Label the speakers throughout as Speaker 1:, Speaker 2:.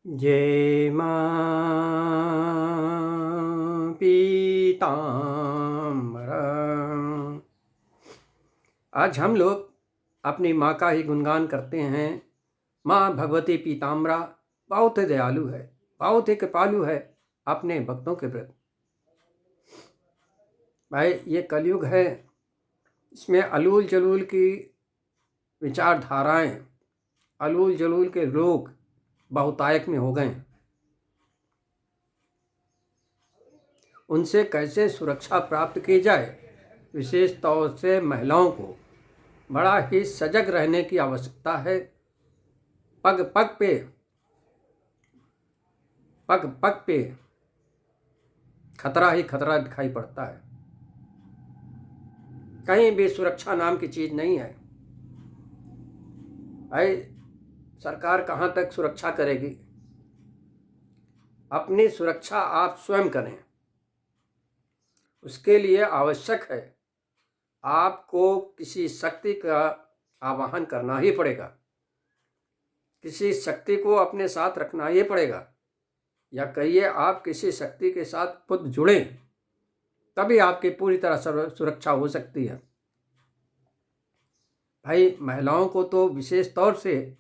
Speaker 1: जय मां पीताम्बर। आज हम लोग अपनी माँ का ही गुणगान करते हैं। माँ भगवती पीताम्बरा बहुत ही दयालु है, बहुत ही कृपालु है अपने भक्तों के प्रति। भाई ये कलयुग है, इसमें अलूल जलूल की विचारधाराएं, अलूल जलूल के लोग बहुतायत में हो गए हैं। उनसे कैसे सुरक्षा प्राप्त की जाए, विशेष तौर से महिलाओं को बड़ा ही सजग रहने की आवश्यकता है। पग पग पे खतरा ही खतरा दिखाई पड़ता है। कहीं भी सुरक्षा नाम की चीज नहीं है। भाई सरकार कहाँ तक सुरक्षा करेगी? अपनी सुरक्षा आप स्वयं करें। उसके लिए आवश्यक है आपको किसी शक्ति का आवाहन करना ही पड़ेगा, किसी शक्ति को अपने साथ रखना ही पड़ेगा, या कहिए आप किसी शक्ति के साथ खुद जुड़ें, तभी आपकी पूरी तरह सुरक्षा हो सकती है। भाई महिलाओं को तो विशेष तौर से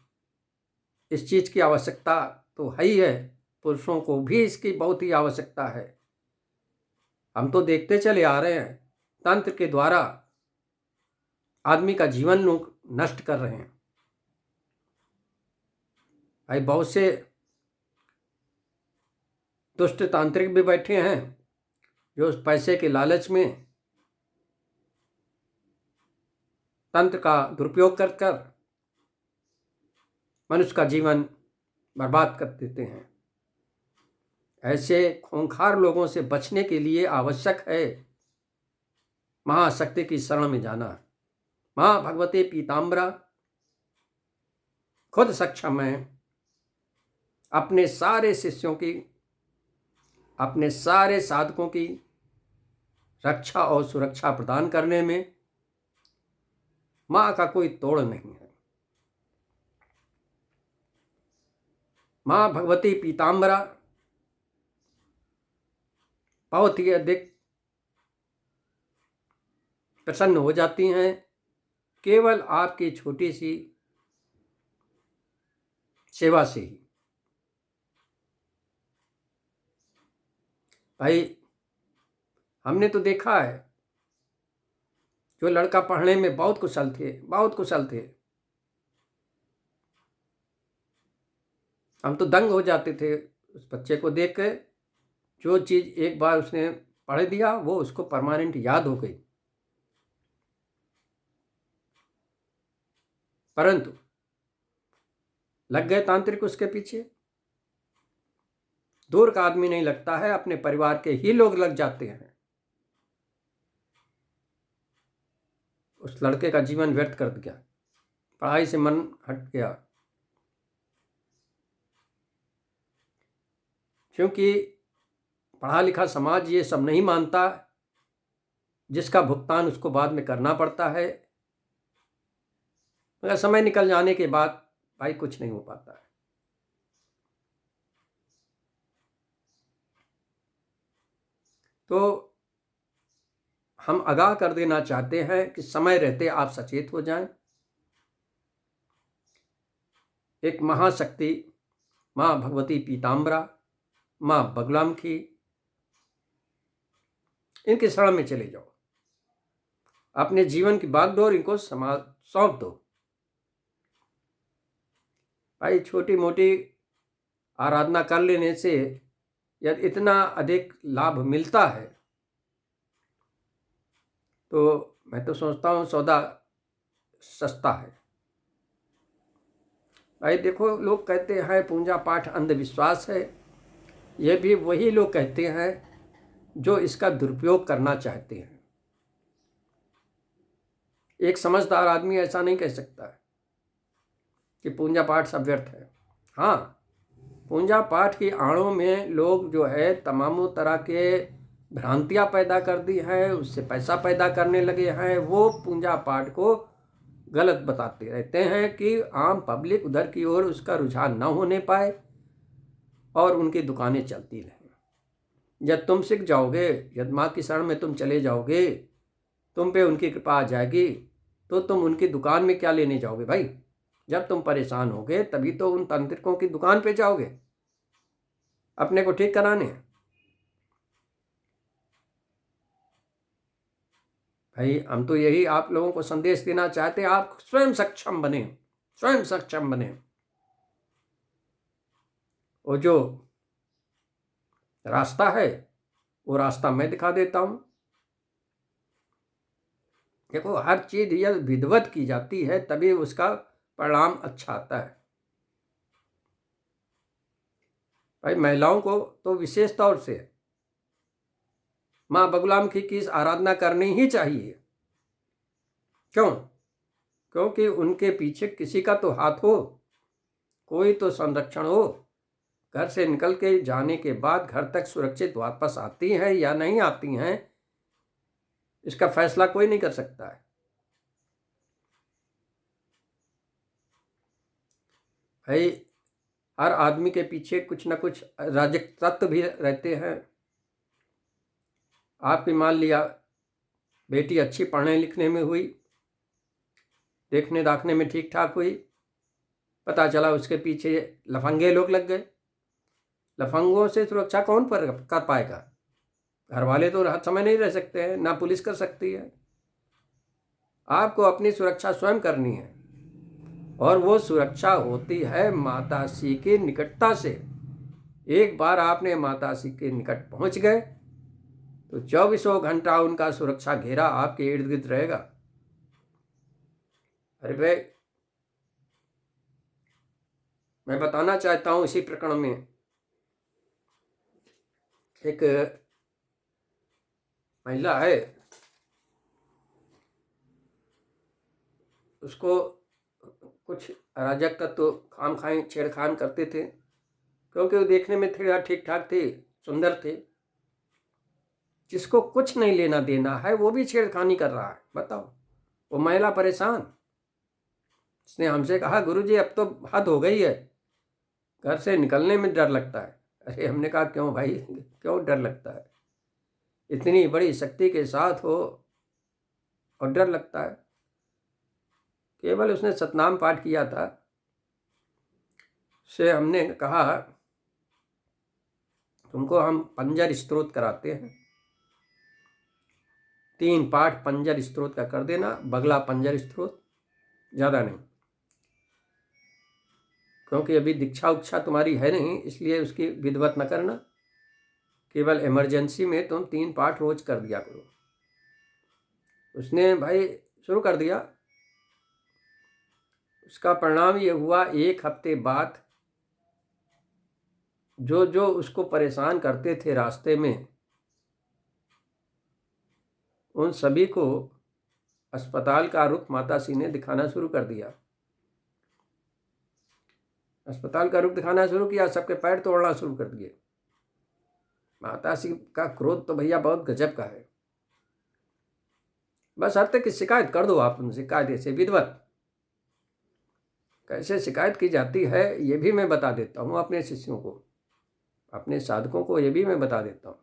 Speaker 1: इस चीज़ की आवश्यकता तो है ही है, पुरुषों को भी इसकी बहुत ही आवश्यकता है। हम तो देखते चले आ रहे हैं, तंत्र के द्वारा आदमी का जीवन लोग नष्ट कर रहे हैं। भाई बहुत से दुष्ट तांत्रिक भी बैठे हैं जो पैसे के लालच में तंत्र का दुरुपयोग कर कर मनुष्य का जीवन बर्बाद कर देते हैं। ऐसे खूंखार लोगों से बचने के लिए आवश्यक है महाशक्ति की शरण में जाना। माँ भगवती पीताम्बरा खुद सक्षम है अपने सारे शिष्यों की, अपने सारे साधकों की रक्षा और सुरक्षा प्रदान करने में। माँ का कोई तोड़ नहीं है। माँ भगवती पीताम्बरा बहुत ही अधिक प्रसन्न हो जाती हैं केवल आपकी छोटी सी सेवा से ही। भाई हमने तो देखा है, जो लड़का पढ़ने में बहुत कुशल थे, हम तो दंग हो जाते थे उस बच्चे को देख कर। जो चीज़ एक बार उसने पढ़ दिया वो उसको परमानेंट याद हो गई। परंतु लग गए तांत्रिक उसके पीछे। दूर का आदमी नहीं लगता है, अपने परिवार के ही लोग लग जाते हैं। उस लड़के का जीवन व्यर्थ कर दिया, पढ़ाई से मन हट गया, क्योंकि पढ़ा लिखा समाज ये सब नहीं मानता, जिसका भुगतान उसको बाद में करना पड़ता है। मगर समय निकल जाने के बाद भाई कुछ नहीं हो पाता है। तो हम आगाह कर देना चाहते हैं कि समय रहते आप सचेत हो जाएं। एक महाशक्ति माँ भगवती पीताम्बरा, माँ बगलामुखी, इनके शरण में चले जाओ। अपने जीवन की बागडोर इनको सौंप दो। भाई छोटी मोटी आराधना कर लेने से यदि इतना अधिक लाभ मिलता है तो मैं तो सोचता हूँ सौदा सस्ता है। भाई देखो, लोग कहते हैं पूजा पाठ अंधविश्वास है। ये भी वही लोग कहते हैं जो इसका दुरुपयोग करना चाहते हैं। एक समझदार आदमी ऐसा नहीं कह सकता है कि पूजा पाठ सब व्यर्थ है। हाँ, पूजा पाठ की आड़ों में लोग जो है तमामों तरह के भ्रांतियां पैदा कर दी है, उससे पैसा पैदा करने लगे हैं। वो पूजा पाठ को गलत बताते रहते हैं कि आम पब्लिक उधर की ओर उसका रुझान न होने पाए। और उनकी दुकानें चलती रहें। जब तुम सीख जाओगे, जब माँ की शरण में तुम चले जाओगे, तुम पे उनकी कृपा आ जाएगी, तो तुम उनकी दुकान में क्या लेने जाओगे भाई? जब तुम परेशान होगे तभी तो उन तांत्रिकों की दुकान पे जाओगे अपने को ठीक कराने। भाई हम तो यही आप लोगों को संदेश देना चाहते हैं, आप स्वयं सक्षम बने, स्वयं सक्षम बने। वो जो रास्ता है वो रास्ता मैं दिखा देता हूं। देखो, हर चीज यदि विधिवत की जाती है तभी उसका परिणाम अच्छा आता है। भाई महिलाओं को तो विशेष तौर से माँ बगुलामुखी की आराधना करनी ही चाहिए। क्यों? क्योंकि उनके पीछे किसी का तो हाथ हो, कोई तो संरक्षण हो। घर से निकल के जाने के बाद घर तक सुरक्षित वापस आती हैं या नहीं आती हैं, इसका फैसला कोई नहीं कर सकता है। भाई हर आदमी के पीछे कुछ ना कुछ राजक तत्व भी रहते हैं। आपकी मान लिया बेटी अच्छी पढ़ने लिखने में हुई, देखने दाखने में ठीक ठाक हुई, पता चला उसके पीछे लफंगे लोग लग गए। लफंगों से सुरक्षा कौन कर पाएगा? घर वाले तो हर समय नहीं रह सकते हैं, ना पुलिस कर सकती है। आपको अपनी सुरक्षा स्वयं करनी है, और वो सुरक्षा होती है माता श्री की निकटता से। एक बार आपने माता श्री के निकट पहुंच गए तो 24 घंटा उनका सुरक्षा घेरा आपके इर्द गिर्द रहेगा। अरे भाई, मैं बताना चाहता हूं इसी प्रकरण में, एक महिला है, उसको कुछ अराजक तत्व तो खाम खाई छेड़खान करते थे, क्योंकि वो देखने में थोड़ा ठीक ठाक थे, सुंदर थे। जिसको कुछ नहीं लेना देना है वो भी छेड़खानी कर रहा है। बताओ, वो महिला परेशान। उसने हमसे कहा, गुरुजी अब तो हद हो गई है, घर से निकलने में डर लगता है। अरे हमने कहा, क्यों भाई, क्यों डर लगता है? इतनी बड़ी शक्ति के साथ हो और डर लगता है? केवल उसने सतनाम पाठ किया था। से हमने कहा, तुमको हम पंजर स्तोत्र कराते हैं, 3 पाठ पंजर स्तोत्र का कर देना, बगला पंजर स्तोत्र, ज़्यादा नहीं, क्योंकि अभी दीक्षा उच्छा तुम्हारी है नहीं, इसलिए उसकी विधिवत न करना। केवल इमरजेंसी में तुम 3 पाठ रोज कर दिया करो। उसने भाई शुरू कर दिया। उसका परिणाम ये हुआ, 1 हफ्ते बाद जो जो उसको परेशान करते थे रास्ते में, उन सभी को अस्पताल का रुख माता श्री ने दिखाना शुरू कर दिया। अस्पताल का रुख दिखाना शुरू किया, सबके पैर तोड़ना शुरू कर दिए। माता श्री का क्रोध तो भैया बहुत गजब का है। बस हर तक की शिकायत कर दो आप उनसे, कायदे से विधिवत। कैसे शिकायत की जाती है ये भी मैं बता देता हूँ अपने शिष्यों को, अपने साधकों को ये भी मैं बता देता हूँ।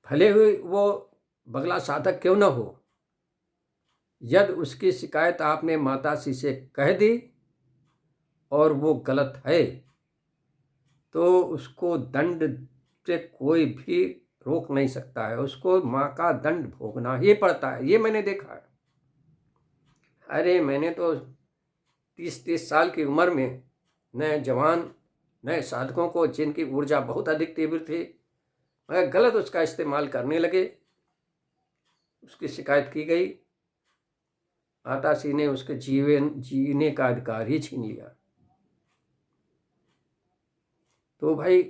Speaker 1: भले हुए वो बगला साधक क्यों न हो, यदि उसकी शिकायत आपने माता श्री से कह दी और वो गलत है, तो उसको दंड से कोई भी रोक नहीं सकता है। उसको माँ का दंड भोगना ही पड़ता है। ये मैंने देखा है। अरे मैंने तो 30-30 साल की उम्र में नए जवान, नए साधकों को, जिनकी ऊर्जा बहुत अधिक तीव्र थी, मगर गलत उसका इस्तेमाल करने लगे, उसकी शिकायत की गई, माता श्री ने उसके जीवन जीने का अधिकार ही छीन लिया। तो भाई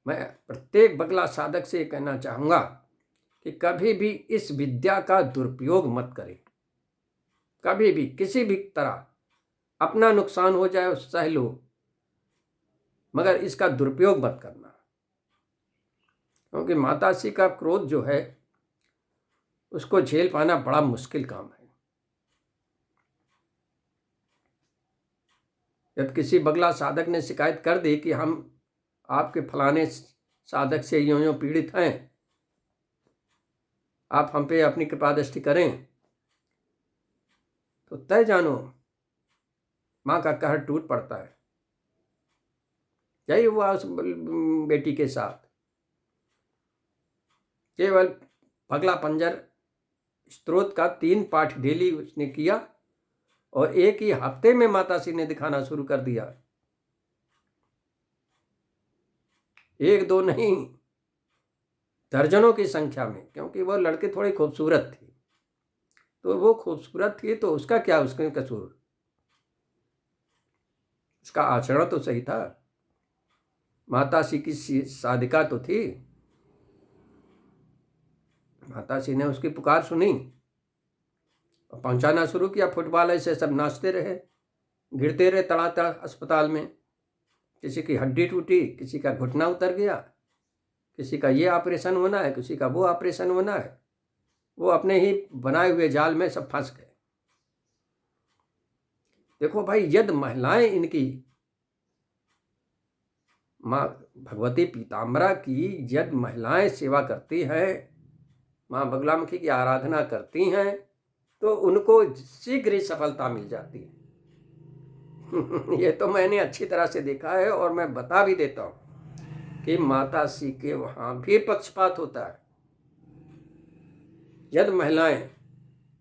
Speaker 1: मैं प्रत्येक बगला साधक से कहना चाहूँगा कि कभी भी इस विद्या का दुरुपयोग मत करें। कभी भी किसी भी तरह अपना नुकसान हो जाए सह लो, मगर इसका दुरुपयोग मत करना, क्योंकि माता श्री का क्रोध जो है उसको झेल पाना बड़ा मुश्किल काम है। जब किसी बगला साधक ने शिकायत कर दी कि हम आपके फलाने साधक से यूं यूं पीड़ित हैं, आप हम पे अपनी कृपा दृष्टि करें, तो तय जानो माँ का कहर टूट पड़ता है। यही हुआ उस बेटी के साथ। केवल पगला पंजर स्तोत्र का 3 पाठ डेली उसने किया और एक ही हफ्ते में माताश्री ने दिखाना शुरू कर दिया। 1 2 नहीं, दर्जनों की संख्या में, क्योंकि वो लड़की थोड़ी खूबसूरत थी। तो वो खूबसूरत थी तो उसका क्या, उसका कसूर, उसका आचरण तो सही था। माताश्री की साधिका तो थी। माताश्री ने उसकी पुकार सुनी और पहुंचाना शुरू किया। फुटबॉल ऐसे सब नाचते रहे, गिरते रहे तड़ातड़ अस्पताल में। किसी की हड्डी टूटी, किसी का घुटना उतर गया, किसी का ये ऑपरेशन होना है, किसी का वो ऑपरेशन होना है। वो अपने ही बनाए हुए जाल में सब फंस गए। देखो भाई, यदि महिलाएं इनकी माँ भगवती पीताम्बरा की यदि महिलाएं सेवा करती हैं, माँ बगलामुखी की आराधना करती हैं, तो उनको शीघ्र ही सफलता मिल जाती है। ये तो मैंने अच्छी तरह से देखा है और मैं बता भी देता हूँ कि माताश्री के वहाँ भी पक्षपात होता है। यदि महिलाएं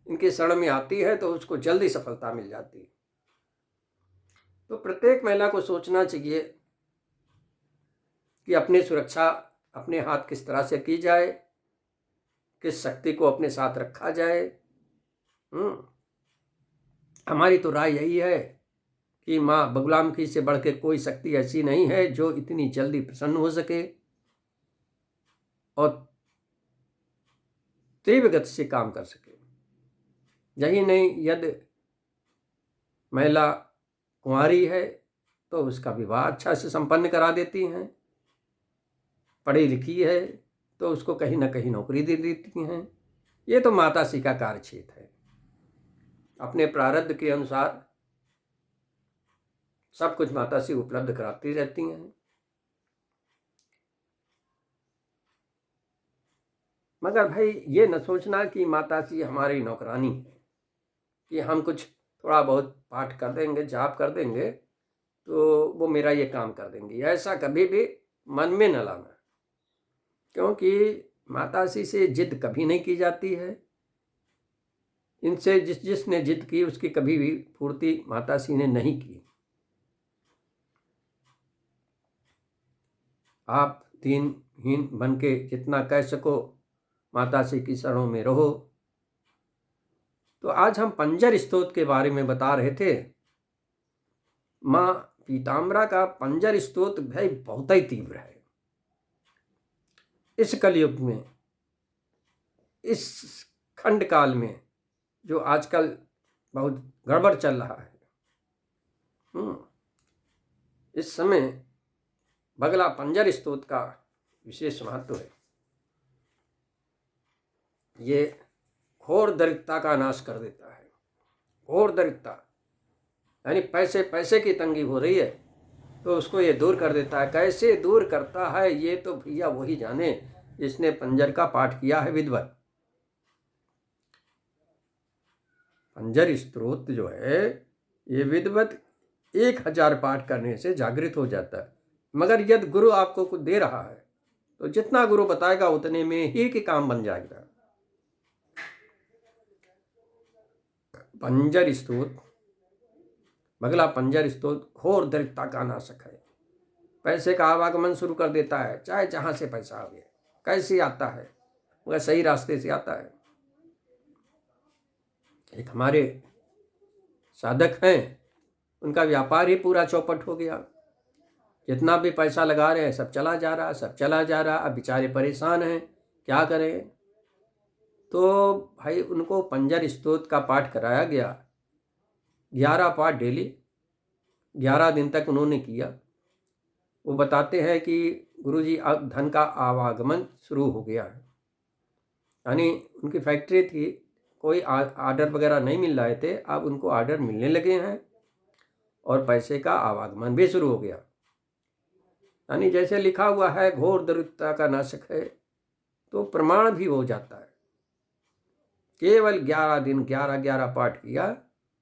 Speaker 1: इनके शरण में आती है तो उसको जल्दी सफलता मिल जाती है। तो प्रत्येक महिला को सोचना चाहिए कि अपनी सुरक्षा अपने हाथ किस तरह से की जाए, किस शक्ति को अपने साथ रखा जाए। हमारी तो राय यही है कि माँ बगलामुखी से बढ़कर कोई शक्ति ऐसी नहीं है जो इतनी जल्दी प्रसन्न हो सके और तीव्र गति से काम कर सके। यही नहीं, यदि महिला कुंवारी है तो उसका विवाह अच्छा से संपन्न करा देती हैं। पढ़ी लिखी है तो उसको कहीं ना कहीं नौकरी दे देती हैं। ये तो माताश्री का कार्यक्षेत्र है। अपने प्रारब्ध के अनुसार सब कुछ माताश्री उपलब्ध कराती रहती हैं। मगर भाई ये न सोचना कि माताश्री हमारी नौकरानी है, कि हम कुछ थोड़ा बहुत पाठ कर देंगे, जाप कर देंगे तो वो मेरा ये काम कर देंगी। ऐसा कभी भी मन में न लाना, क्योंकि माताश्री से जिद कभी नहीं की जाती है। इनसे जिसने जिद की उसकी कभी भी पूर्ति माताश्री ने नहीं की। आप दीनहीन बन के जितना कह सको माताश्री की शरणों में रहो। तो आज हम पंजर स्तोत्र के बारे में बता रहे थे। माँ पीताम्बरा का पंजर स्तोत्र भाई बहुत ही तीव्र है। इस कलयुग में, इस खंड काल में जो आजकल बहुत गड़बड़ चल रहा है, इस समय बगला पंजर स्तोत्र का विशेष महत्व है। ये घोर दरिद्रता का नाश कर देता है। घोर दरिद्रता यानी पैसे की तंगी हो रही है तो उसको ये दूर कर देता है। कैसे दूर करता है ये तो भैया वही जाने जिसने पंजर का पाठ किया है विधिवत। पंजर स्तोत्र जो है ये विधिवत 1000 पाठ करने से जागृत हो जाता है। मगर यदि गुरु आपको कुछ दे रहा है तो जितना गुरु बताएगा उतने में ही के काम बन जाएगा। पंजर स्तोत्र, बगला पंजर स्तोत्र घोर दरिद्रता का नाशक है। पैसे का आवागमन शुरू कर देता है, चाहे जहां से पैसा आवे, कैसे आता है मगर सही रास्ते से आता है। एक हमारे साधक हैं, उनका व्यापार ही पूरा चौपट हो गया। जितना भी पैसा लगा रहे हैं सब चला जा रहा, सब चला जा रहा। अब बेचारे परेशान हैं, क्या करें। तो भाई उनको पंजर स्तोत्र का पाठ कराया गया। 11 पाठ डेली 11 दिन तक उन्होंने किया। वो बताते हैं कि गुरुजी अब धन का आवागमन शुरू हो गया है। यानी उनकी फैक्ट्री थी, कोई आर्डर वगैरह नहीं मिल रहे थे, अब उनको आर्डर मिलने लगे हैं और पैसे का आवागमन भी शुरू हो गया। यानी जैसे लिखा हुआ है घोर दरिद्रता का नाशक है, तो प्रमाण भी हो जाता है। केवल 11 दिन 11 पाठ किया,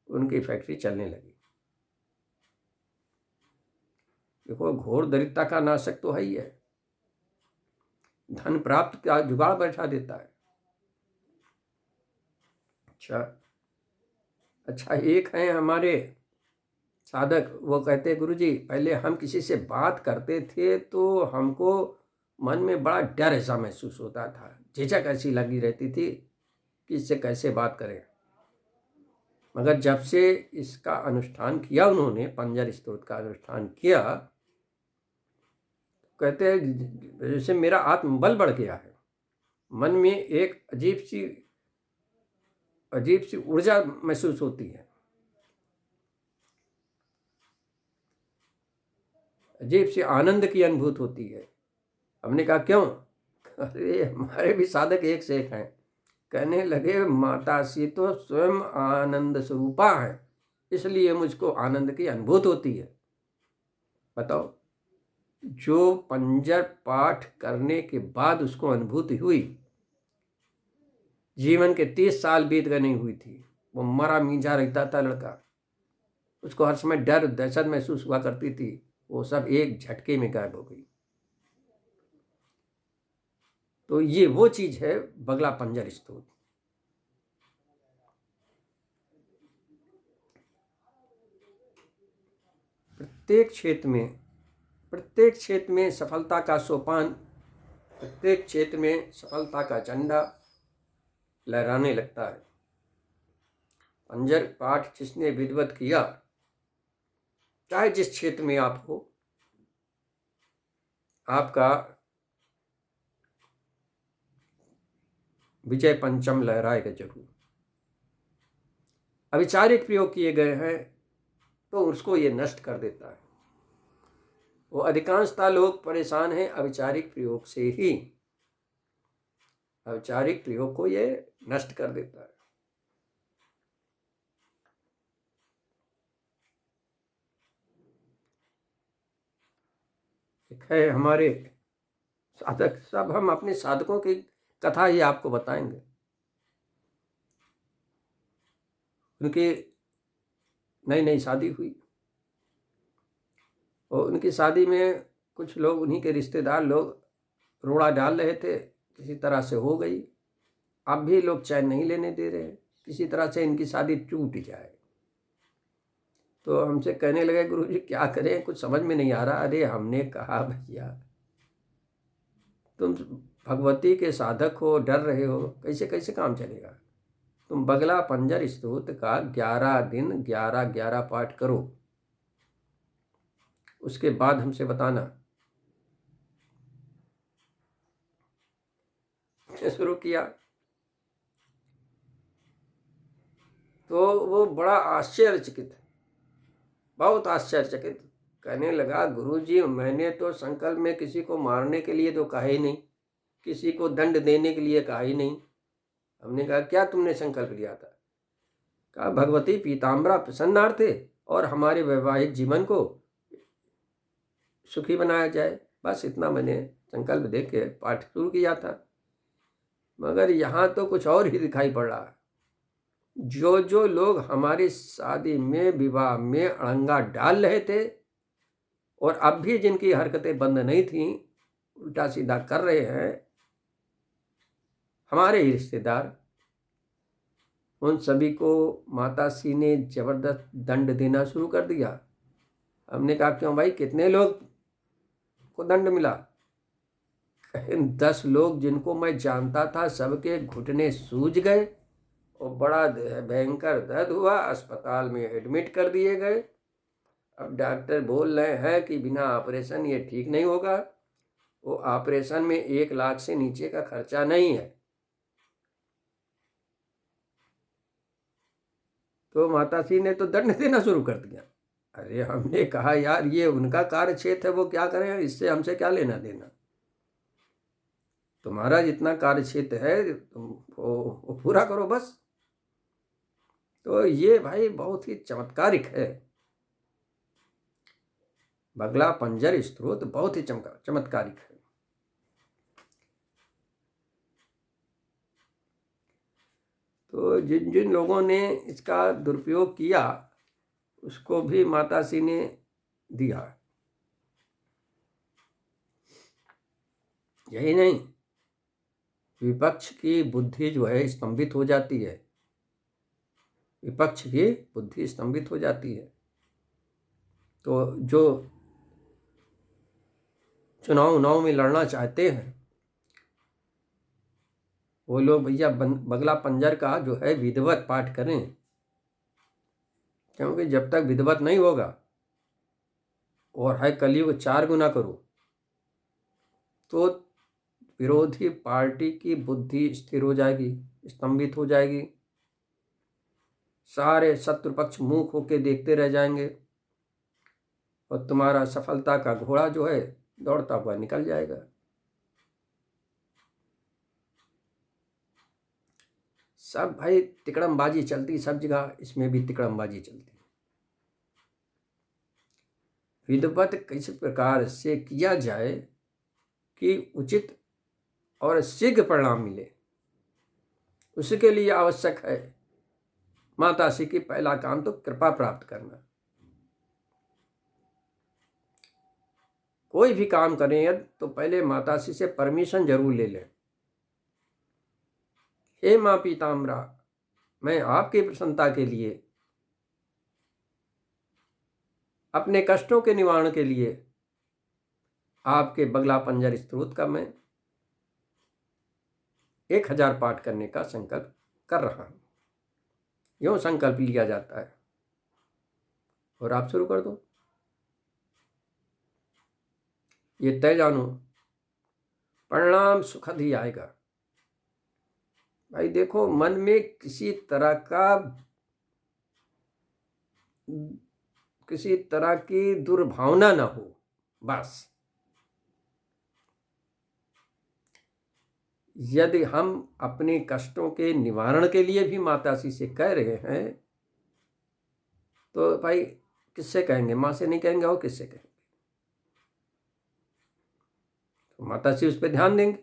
Speaker 1: उनकी फैक्ट्री चलने लगी। देखो, घोर दरिद्रता का नाशक तो है ही है, धन प्राप्त का जुगाड़ बैठा देता है। अच्छा, एक है हमारे साधक, वो कहते गुरुजी, पहले हम किसी से बात करते थे तो हमको मन में बड़ा डर ऐसा महसूस होता था, झिझक ऐसी लगी रहती थी कि इससे कैसे बात करें। मगर जब से इसका अनुष्ठान किया उन्होंने, पंजर स्तोत्र का अनुष्ठान किया, कहते हैं जैसे मेरा आत्मबल बढ़ गया है, मन में एक अजीब सी ऊर्जा महसूस होती है, अजीब सी आनंद की अनुभूति होती है। हमने कहा क्यों? अरे हमारे भी साधक एक से एक हैं। कहने लगे माता सी तो स्वयं आनंद स्वरूपा है, इसलिए मुझको आनंद की अनुभूति होती है। बताओ, जो पंजर पाठ करने के बाद उसको अनुभूति हुई, जीवन के 30 साल बीत गए नहीं हुई थी, वो मरा मींझा रहता था लड़का, उसको हर समय डर दहशत महसूस हुआ करती थी, वो सब एक झटके में गायब हो गई। तो ये वो चीज है बगला पंजर स्तोत्र। प्रत्येक क्षेत्र में सफलता का सोपान, प्रत्येक क्षेत्र में सफलता का झंडा लहराने लगता है। पंजर पाठ जिसने विधिवत किया, चाहे जिस क्षेत्र में आप हो, आपका विजय पंचम लहराएगा जरूर। अविचारिक प्रयोग किए गए हैं तो उसको ये नष्ट कर देता है। वो अधिकांशतः लोग परेशान हैं अविचारिक प्रयोग से ही, अविचारिक प्रयोग को ये नष्ट कर देता है। एक है हमारे साधक, सब हम अपने साधकों की कथा ही आपको बताएंगे। उनकी नई नई शादी हुई और उनकी शादी में कुछ लोग, उन्हीं के रिश्तेदार लोग रोड़ा डाल रहे थे, किसी तरह से हो गई। अब भी लोग चैन नहीं लेने दे रहे, किसी तरह से इनकी शादी टूट जाए। तो हमसे कहने लगे गुरुजी क्या करें, कुछ समझ में नहीं आ रहा। अरे हमने कहा भैया, तुम भगवती के साधक हो, डर रहे हो, कैसे कैसे काम चलेगा। तुम बगला पंजर स्तोत्र का 11 दिन 11 पाठ करो, उसके बाद हमसे बताना। शुरू किया तो वो बड़ा आश्चर्यचकित, बहुत आश्चर्यचकित, कहने लगा गुरुजी मैंने तो संकल्प में किसी को मारने के लिए तो कहा ही नहीं, किसी को दंड देने के लिए कहा ही नहीं। हमने कहा क्या तुमने संकल्प लिया था? कहा भगवती पीताम्बरा प्रसन्नार्थे और हमारे वैवाहिक जीवन को सुखी बनाया जाए, बस इतना मैंने संकल्प दे के पाठ शुरू किया था। मगर यहाँ तो कुछ और ही दिखाई पड़ रहा है। जो जो लोग हमारी शादी में, विवाह में अड़ंगा डाल रहे थे और अब भी जिनकी हरकतें बंद नहीं थी, उल्टा सीधा कर रहे हैं, हमारे ही रिश्तेदार, उन सभी को माता सी ने जबरदस्त दंड देना शुरू कर दिया। हमने कहा क्यों भाई, कितने लोग को दंड मिला? 10 लोग जिनको मैं जानता था, सबके घुटने सूज गए और बड़ा भयंकर दर्द हुआ, अस्पताल में एडमिट कर दिए गए। अब डॉक्टर बोल रहे हैं कि बिना ऑपरेशन ये ठीक नहीं होगा। वो ऑपरेशन में 1 लाख से नीचे का खर्चा नहीं है। तो माताजी ने तो दंड देना शुरू कर दिया। अरे हमने कहा यार ये उनका कार्य क्षेत्र है, वो क्या करें, इससे हमसे क्या लेना देना। तुम्हारा जितना कार्य क्षेत्र है तुम वो पूरा करो बस। तो ये भाई बहुत ही चमत्कारिक है। बगला पंजर स्त्रोत बहुत ही चमत्कारिक है। तो जिन जिन लोगों ने इसका दुरुपयोग किया उसको भी माताश्री ने दिया। यही नहीं, विपक्ष की बुद्धि जो है स्तंभित हो जाती है, विपक्ष की बुद्धि स्तंभित हो जाती है। तो जो चुनाव में लड़ना चाहते हैं वो लोग भैया बगला पंजर का जो है विधिवत पाठ करें, क्योंकि जब तक विधिवत नहीं होगा और है कलयुग 4 गुना करो तो विरोधी पार्टी की बुद्धि स्थिर हो जाएगी, स्तंभित हो जाएगी, सारे शत्रु पक्ष मुंह होके देखते रह जाएंगे और तुम्हारा सफलता का घोड़ा जो है दौड़ता हुआ निकल जाएगा। सब भाई तिकड़मबाजी चलती सब जगह, इसमें भी तिकड़मबाजी चलती। विधिवत किस प्रकार से किया जाए कि उचित और शीघ्र परिणाम मिले, उसके लिए आवश्यक है माताश्री की पहला काम तो कृपा प्राप्त करना। कोई भी काम करें यदि तो पहले माताश्री से परमिशन जरूर ले लें। हे माँ पीताम्बरा, मैं आपकी प्रसन्नता के लिए, अपने कष्टों के निवारण के लिए आपके बगला पंजर स्त्रोत का मैं 1000 पाठ करने का संकल्प कर रहा हूं। यूं संकल्प लिया जाता है और आप शुरू कर दो। ये तय जानो परिणाम सुखद ही आएगा। भाई देखो, मन में किसी तरह की दुर्भावना ना हो, बस। यदि हम अपने कष्टों के निवारण के लिए भी माताश्री से कह रहे हैं तो भाई किससे कहेंगे? माँ से नहीं कहेंगे और किससे कहेंगे? तो माताश्री उस पर ध्यान देंगे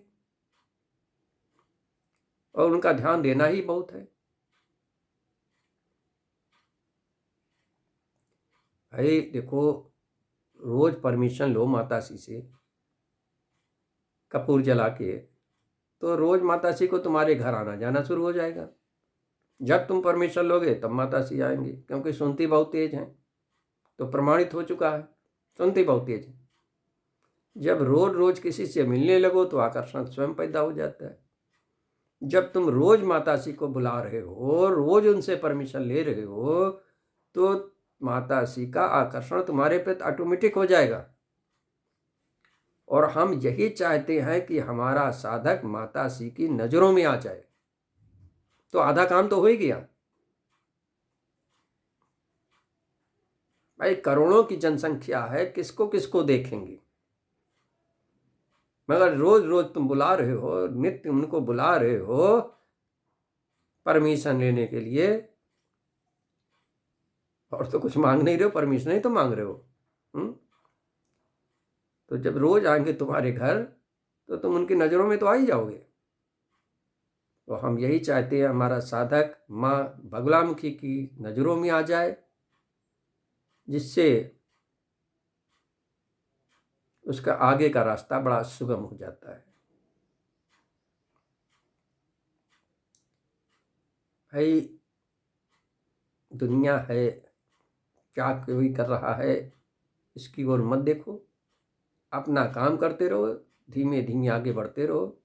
Speaker 1: और उनका ध्यान देना ही बहुत है। भाई देखो, रोज परमिशन लो माताश्री से कपूर जला के, तो रोज माताश्री को तुम्हारे घर आना जाना शुरू हो जाएगा। जब तुम परमिशन लोगे तब माताश्री आएंगे, क्योंकि सुनती बहुत तेज हैं, तो प्रमाणित हो चुका है, सुनती बहुत तेज है। जब रोज रोज किसी से मिलने लगो तो आकर्षण स्वयं पैदा हो जाता है। जब तुम रोज माताश्री को बुला रहे हो, रोज उनसे परमिशन ले रहे हो, तो माताश्री का आकर्षण तुम्हारे प्रति ऑटोमेटिक हो जाएगा। और हम यही चाहते हैं कि हमारा साधक माताश्री की नजरों में आ जाए, तो आधा काम तो हो ही गया। भाई करोड़ों की जनसंख्या है, किसको किसको देखेंगे? मगर रोज रोज तुम बुला रहे हो, नित्य उनको बुला रहे हो परमिशन लेने के लिए, और तो कुछ मांग नहीं रहे हो, परमिशन ही तो मांग रहे हो। तो जब रोज आएंगे तुम्हारे घर तो तुम उनकी नजरों में तो आ ही जाओगे। तो हम यही चाहते हैं हमारा साधक माँ बगलामुखी की नजरों में आ जाए, जिससे उसका आगे का रास्ता बड़ा सुगम हो जाता है। भाई दुनिया है, क्या कोई कर रहा है इसकी ओर मत देखो, अपना काम करते रहो, धीमे धीमे आगे बढ़ते रहो,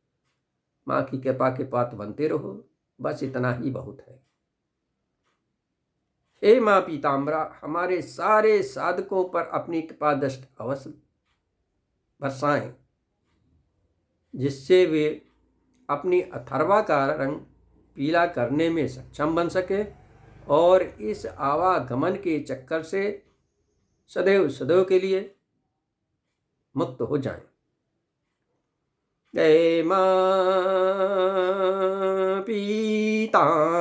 Speaker 1: माँ की कृपा के पात्र बनते रहो, बस इतना ही बहुत है। हे माँ पीताम्बरा, हमारे सारे साधकों पर अपनी कृपा दृष्टि अवश्य बरसाएं, जिससे वे अपनी अथर्वा का रंग पीला करने में सक्षम बन सके और इस आवागमन के चक्कर से सदैव सदैव के लिए मुक्त हो जाएं। जय मां पीताम्बरा।